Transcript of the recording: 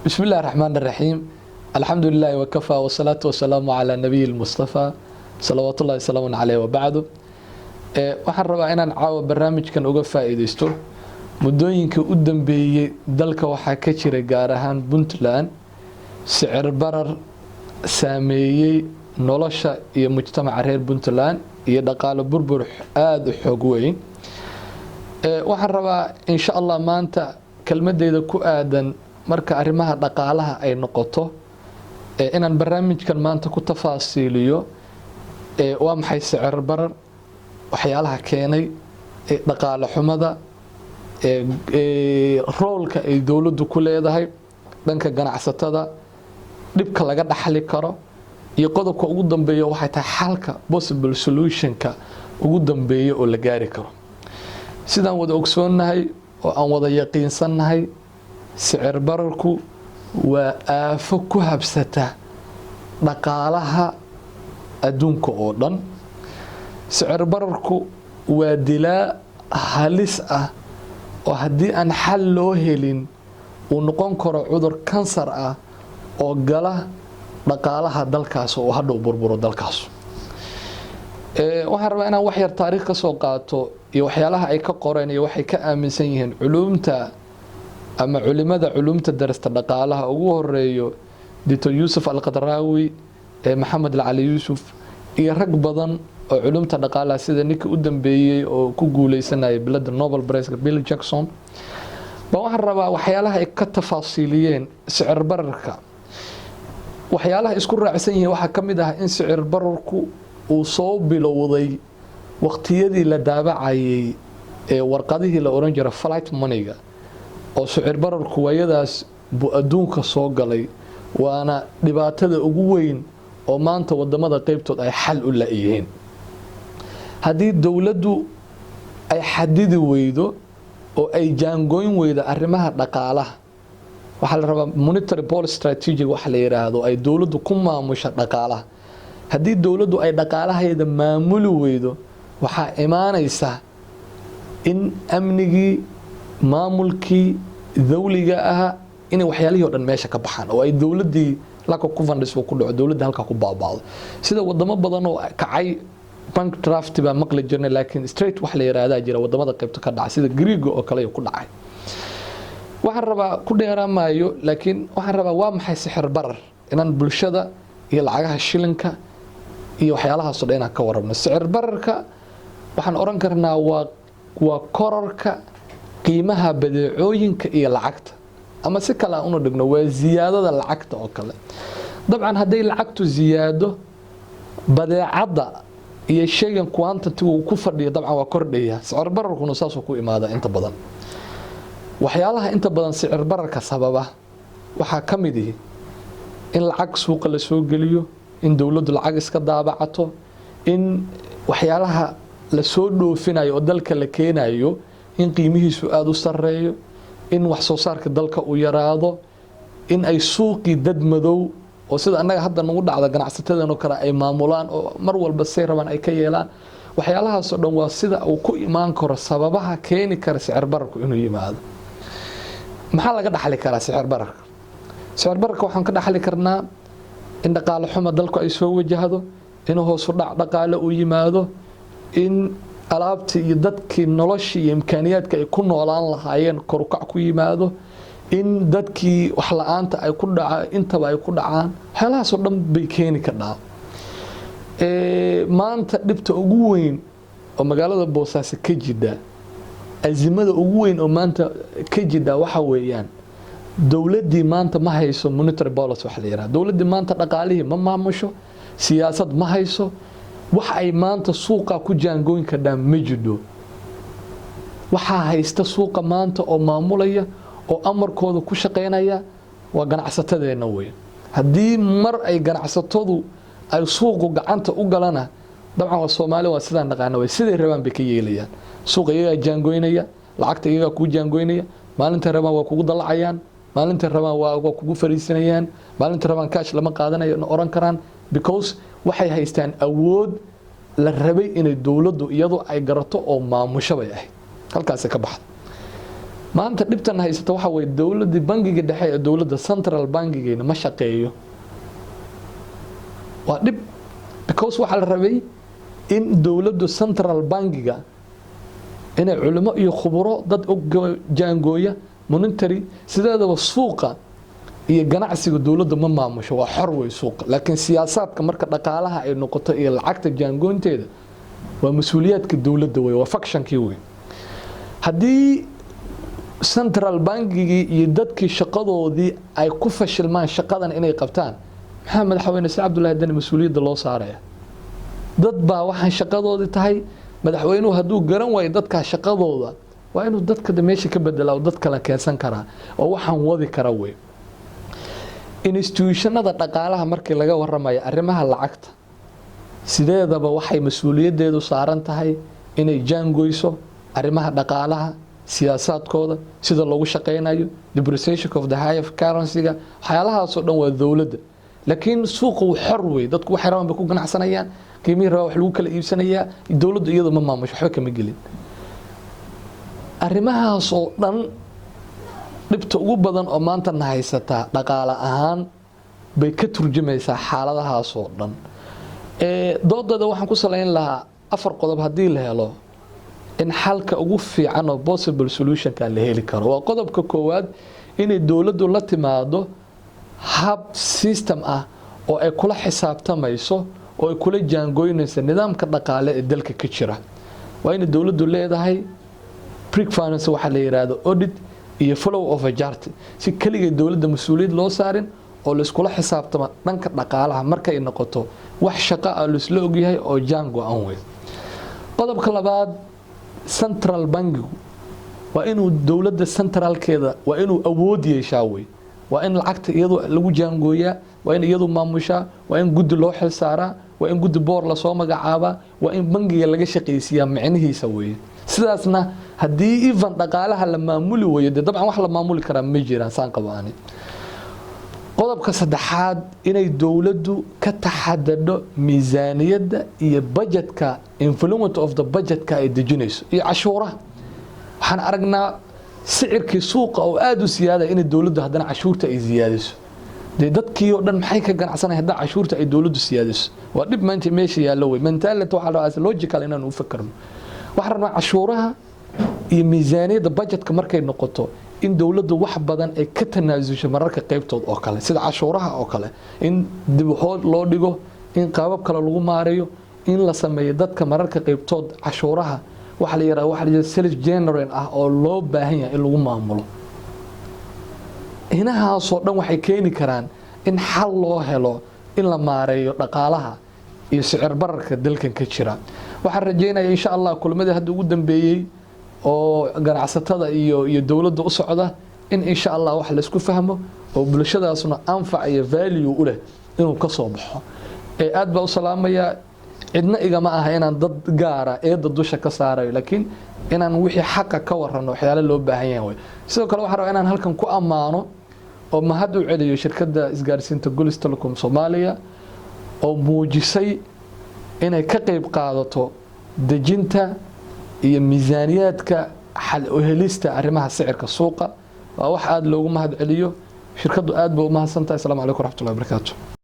بسم الله الرحمن الرحيم الحمد لله وكفى والصلاة والسلام على نبي المصطفى صلوات الله وسلام عليه وبعده waxaan rabaa inaan caawa barnaamijkan uga faa'iideysto muddooyinkii u dambeeyay dalka waxaa ka jira gaar ahaan Puntland sicir barar saameeyay nolosha iyo mujtamaca reer Puntland iyo dhaqaale burbur aad u xoog weyn waxaan rabaa insha Allah maanta kelmadeyda ku aadan marka arrimaha dhaqaalaha ay noqoto inaan barnaamijkan maanta ku tafaasiiliyo waa maxay sicir barar waxyaalaha keenay dhaqaale xumada roolka ay dawladdu ku leedahay dhanka ganacsatada dhibka laga dhaxli karo iyo qodobka ugu dambeeya waxay tahay xalka possible solutionka ugu dambeeya oo la gaari karo sidaan wada ogsoonahay oo aan wada yaqiinsanahay sicir bararku waa aafo ku habsata dhaqaalaha adduunka oo dhan sicir bararku waa dilaa halis ah oo haddii aan xal loo helin uu noqon karo cudur kansar ah oo gala dhaqaalaha dalkaas oo hadhow burburo dalkaas waxaan rabaa inaan wax yar taariikh ka soo qaato iyo waxyaalaha ay ka qoreen iyo waxay ka aaminsan yihiin culumta ama culimada culumta darasta dhaqaalaha ugu horeeyo Dr. Yusuf Al-Qadrawi Maxamed Al-Ali Yusuf iyo rag badan oo culumta dhaqaalaha sida ninka u dambeeyay oo ku guuleysanay bilada Nobel Prize Bill Jackson waxaan rabaa waxyaalaha ay ka tafaasiiliyeen sicir bararka waxyaalaha isku raacsan yihiin waxa kamid ah in sicir bararku uu soo bilowday waqtiyadii la daabacayay warqadihii la oran jiray flight money-ga oo sicir bararku wayadaas buu adduunka soo galay waana dhibaatada ugu weyn oo maanta wadamada qaybtood ay xal u laayihiin haddii dawladdu ay xadidi weydo oo ay jaangooyn weydo arrimaha dhaqaalaha waxaa la rabaa monetary policy strategy waxa la yiraahdo ay dawladdu ku maamusha dhaqaalaha haddii dawladdu ay dhaqaalaheeda maamuli weydo waxaa imaanaysa in amnigii maamulkii dawliga ah in waxyaalihii oo dhan meesha ka baxaan oo ay dawladii laka ku fandhiso ku dhaco dawladda halka ku baabaado sida wadamo badan oo kacay bank draft ba maqli jirnay laakiin straight wax la yiraahdaa jira wadamada qaybta ka dhacay sida Greek oo kale ku dhacay waxaan rabaa ku dheeraamayo laakiin waxaan rabaa waa maxay sixir barar inaan bulshada iyo lacagaha shilinka iyo waxyaalahaas oo dhan ka warabno sicir bararka waxaan oran karnaa waa kororka qiimaha badeecooyinka iyo lacagta ama si kale aan u dhigno waa ziyaadada lacagta oo kale dabcan haday lacagtu ziyaado badeecada iyo shaygan quantity uu ku fadhiyo dabcan waa kordhaya sicir bararkuna saas ku imaada inta badan waxyaalaha inta badan sicir bararka sababa waxa kamid ah in lacag suuqa la soo geliyo in dawladdu lacag iska daabacato in waxyaalaha la soo dhoofinayo oo dalka la keenayo in qiimihiisu aad u sareeyo in wax soo saarka dalka uu yaraado in ay suuqi dad madow oo sida anaga hadda nagu dhacda ganacsatada kale ay maamulaan oo mar walba say rabaan ay ka yeelaan waxyaalahaas oo dhan waa sida uu ku imaan karo sababaha keeni kara sicir bararku inuu yimaado maxaa laga dhaxli karaa sicir bararka waxaan ka dhaxli karnaa in dhaqaale xumo dalku ay soo wajahdo in hoos u dhac dhaqaale uu yimaado in alaabtii iyo dadkii noloshii iyo imkaaniyaadka ay ku noolaan lahaayeen kor u kac ku yimaado in dadkii wax la'aanta ay ku dhacaan intaba ay ku dhacaan waxyaalahaas oo dhan bay keeni kartaa maanta dhibta ugu weyn oo magaalada Boosaaso ka jidha azimada ugu weyn oo maanta ka jidha waxa weeyaan dawladdii maanta ma hayso monetary policy wax la yiraahdo dawladdii maanta dhaqaalihii ma maamusho siyaasad ma hayso wax ay maanta suuqa ku jaangooyin ka dhan ma jidho waxa haysta suuqa maanta oo maamulaya oo amarkooda ku shaqeynaya waa ganacsatadeena weyn haddii mar ay ganacsatadu ay suuqu gacanta u galana dabcan waa Soomaali waa sidaan naqaano way sidii rabaan bay ka yeelayaan suuqa iyaga jaangooynaya lacagta iyaga ku jaangooynaya maalinta rabaan waa kugu dalacayaan maalinta rabaan waa kugu fariisanayaan maalinta rabaan cash lama qaadanayo oran karaan because waxay haystaan awood la rabay inay dawladdu iyadu ay garato oo maamusho bay ahayd halkaas ka baxdo maanta dhibtan haysata waxa way dawladda bangiga dhexe ee dawladda central bankigeena ma shaqeeyo waa dhib because waxa la rabay in dawladdu central bankiga inay culimo iyo khubaro dad jaangooya monetary sideedaba suuqa iyo ganacsiga dawladda ma maamusho waa xor way suuqa laakiin siyaasadka marka dhaqaalaha ay noqoto iyo lacagta jaangoonteeda waa mas'uuliyadka dawladda way waa factionkii way hadii central bankigi iyo dadkii shaqadoodii ay ku fashilmaan shaqadan inay qabtaan maxaa madaxweyne Saad Abdullaahi Dani mas'uuliyadda loo saaraya dad baa waxaan shaqadoodii tahay madaxweynuhu hadduu garan waayo dadka shaqadooda waa inuu dadka meesha ka bedelo oo dad kale keensan kara oo waxaan wadi kara way institutionada dhaqaalaha markii laga waramayo arrimaha lacagta sideedaba waxay mas'uuliyaddeedu saaran tahay inay jaangoyso arrimaha dhaqaalaha siyaasadkooda sida loogu shaqeynayo depreciation of the high of currency-ga waxyaalahaas oo dhan waa dawladda laakiin suuqu xor way dadku waxay rabaan ku ganacsanayaan qiimihii wax lagu kala iibsanayaa dawladdu iyadu ma maamusho waxba kama gelin arrimahaas oo dhan dhibta ugu badan oo maanta na haysata dhaqaale ahaan bay ka turjumaysaa xaaladahaas oo dhan doodada waxaan ku saleyn lahaa 4 qodob hadii la helo in xalka ugu fiican oo possible solution ka la heli karo waa qodobka koowaad in dawladdu la timaado hab system ah oo ay kula xisaabtamayso oo ay kula jaangoynayso nidaamka dhaqaale ee dalka ka jira waa in dawladdu leedahay pre-finance waxa la yiraahdo audit iyo follow of a chart si kaliya dawladda mas'uuliyad loo saarin oo la isku xisaabtama dhanka dhaqaalaha marka ay noqoto wax shaqo ah la isla ogyahay oo jaango aan weyn qodobka labaad central bankigu waa inuu dawladda centralkeeda waa inuu awood yeeshaa way waa in lacagta iyadoo lagu jaangooyaa waa in iyadoo maamusha waa in guddi loo xil saaraa waa in guddi boor la soo magacaaba waa in bankiga laga shaqeysiyaa macnihiisa way sidaasna hadii even dhaqaalaha la maamuli weeyo dabcan wax la maamuli kara ma jiraan saan qabaani qodobka saddexaad inay dawladdu ka taxadado miisaaniyadda iyo budgetka influence of the budgetka ay dejinayso iyo cashuuraha waxaan aragnaa sicirkii suuqa oo aad u siyaada in dawladdu haddana cashuurta ay ziyaadiso dadkii oo dhan maxay ka ganacsanayaan hadda cashuurta ay dawladdu siyaadiso waa dhib maanta meesha yaalo way mentality waxa la raasaa logical inaan u fakarno waxaan rabnaa cashuuraha iyo miisaaniyadda budgetka markay noqoto in dawladdu wax badan ay ka tanaasusho mararka qaybtood oo kale sida cashuuraha oo kale in dib loo dhigo in qaabab kale lagu maareeyo in la sameeyo dadka mararka qaybtood cashuuraha waxa la yiraahdo self generate ah oo loo baahan yahay in lagu maamulo inahaas oo dhan waxay keeni karaan in xal loo helo in la maareeyo dhaqaalaha iyo sicir bararka dalkan ka jira waxaan rajeynayaa insha Allah kulmada hadda ugu dambeeyay oo ganacsatada iyo dawladda u socda in insha Allah wax la isku fahmo oo bulshadaasuna anfac iyo value u leh inuu ka soo baxo aad baa u salaamaya cidna igama aha inaan dad gaara dad dusha ka saarayo laakiin inaan wixii xaq ka warrano waxyaalo loo baahan yahay sidoo kale waxaan rabaa inaan halkan ku amaano oo mahad u celiyo shirkadda isgaarsiinta Golis Telecom Soomaaliya oo muujisay inay ka qayb qaadato dejinta iyo miisaaniyadka xal u helista arrimaha sicirka suuqa waa wax aad loogu mahad celiyo shirkadu aad baa u mahadsantahay. Assalaamu calaykum waraxmatullaahi wabarakaatuh.